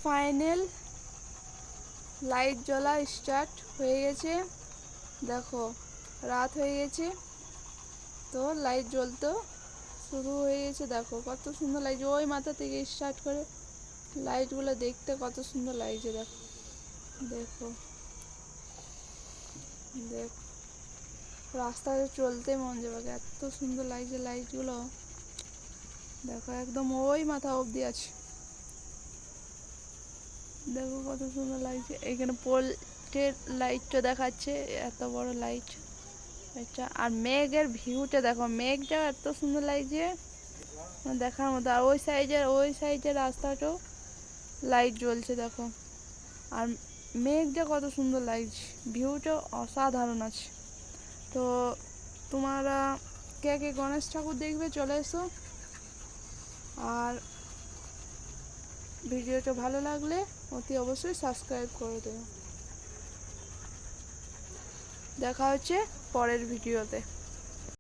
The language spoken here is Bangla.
ফাইনাল লাইট জ্বলা স্টার্ট হয়ে গেছে। দেখো রাত হয়ে গেছে, তো লাইট জ্বলতেও শুরু হয়ে গেছে। দেখো কত সুন্দর লাগছে, ওই মাথা থেকে স্টার্ট করে লাইটগুলো দেখতে কত সুন্দর লাগছে। দেখো দেখো দেখ, রাস্তায় চলতে মন যাবে, এত সুন্দর লাগছে লাইটগুলো। দেখো একদম ওই মাথা অবধি আছে, দেখো কত সুন্দর লাগছে। এখানে পোল্টের লাইটটা দেখাচ্ছে, এত বড় লাইট এটা। আর মেঘের ভিউটা দেখো, মেঘটাও এত সুন্দর লাগছে দেখার মতো। আর ওই সাইডের রাস্তাটাও লাইট জ্বলছে দেখো। আর মেঘটা কত সুন্দর লাগছে, ভিউটা অসাধারণ আছে। তো তোমরা কে কে গণেশ ঠাকুর দেখবে চলে এসো। আর ভিডিওটা ভালো লাগলে অতি অবশ্যই সাবস্ক্রাইব করে দেবে। দেখা হচ্ছে পরের ভিডিওতে।